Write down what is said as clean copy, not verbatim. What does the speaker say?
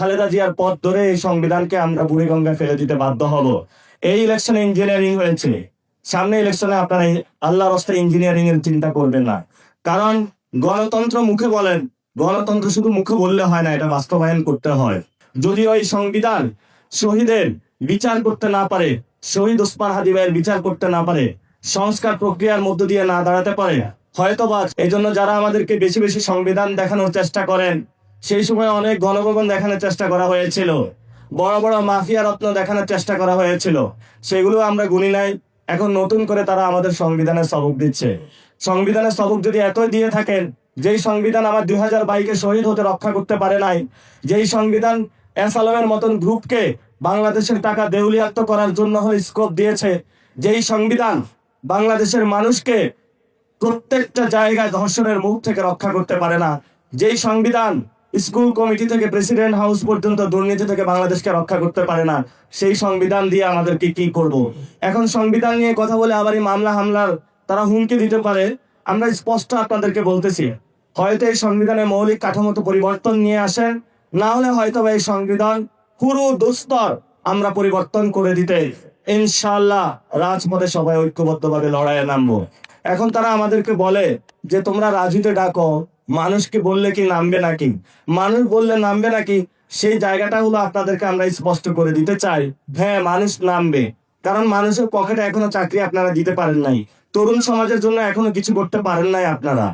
খালেদা জিয়ার পথ ধরে এই সংবিধানকে আমরা বুড়িগঙ্গায় ফেলে দিতে বাধ্য হব। এই ইলেকশনে ইঞ্জিনিয়ারিং হয়েছে, সামনে ইলেকশনে আপনারা আল্লাহর রাস্তায় ইঞ্জিনিয়ারিং এর চিন্তা করবেন না। কারণ গণতন্ত্র মুখে বলেন, গণতন্ত্র শুধু মুখে বললে হয় না, এটা বাস্তবায়ন করতে হয়। যদি ওই সংবিধান শহীদের বিচার করতে না পারে, শহীদ ওসমান হাদি ভাইয়ের বিচার করতে না পারে, সংস্কার প্রক্রিয়ার মধ্য দিয়ে না দাঁড়াতে পারে, হয়তোবা এই জন্য যারা আমাদেরকে বেশি বেশি সংবিধান দেখানোর চেষ্টা করেন, সেই সময় অনেক গণভবন দেখানোর চেষ্টা করা হয়েছিল, বড় বড় মাফিয়া রত্ন দেখানোর চেষ্টা করা হয়েছিল, সেগুলো আমরা গুনি নাই। এখন নতুন করে তারা আমাদের সংবিধানের সবক দিচ্ছে। সংবিধানের সবক যদি এতই দিয়ে থাকেন, যেই সংবিধান আমার 2022-কে শহীদ হতে রক্ষা করতে পারে নাই, যেই সংবিধান এসালামের মতন গ্রুপকে বাংলাদেশের টাকা দেউলিয়াত্ব করার জন্য স্কোপ দিয়েছে, যেই সংবিধান বাংলাদেশের মানুষকে প্রত্যেকটা জায়গায় ধর্ষণের মুখ থেকে রক্ষা করতে পারে না, যেই সংবিধান স্কুল কমিটি থেকে প্রেসিডেন্ট হাউস পর্যন্ত দুর্নীতি থেকে বাংলাদেশকে রক্ষা করতে পারে না, সেই সংবিধান দিয়ে আমাদেরকে কি করব? এখন সংবিধান নিয়ে কথা বলে আবারই মামলা হামলার তারা হুমকি দিতে পারে। আমরা স্পষ্ট আপনাদেরকে বলতেছি, হয়তো এই সংবিধানের মৌলিক কাঠামোতে পরিবর্তন নিয়ে আসেন, না হলে হয়তো এই সংবিধান পুরো দুস্তর আমরা পরিবর্তন করে দিতে ইনশাআল্লাহ রাজপথে সবাই ঐক্যবদ্ধভাবে লড়াইয়ে নামবো। এখন তারা আমাদেরকে বলে যে তোমরা রাজুতে ডাকো, মানুষকে বললে কি নামবে নাকি? মানুষ বললে নামবে নাকি? সেই জায়গাটা হলো আপনাদেরকে আমরা স্পষ্ট করে দিতে চাই, হ্যাঁ মানুষ নামবে। কারণ মানুষের পকেটে এখনো চাকরি আপনারা দিতে পারেন নাই, তরুণ সমাজের জন্য এখনো কিছু করতে পারেন নাই আপনারা।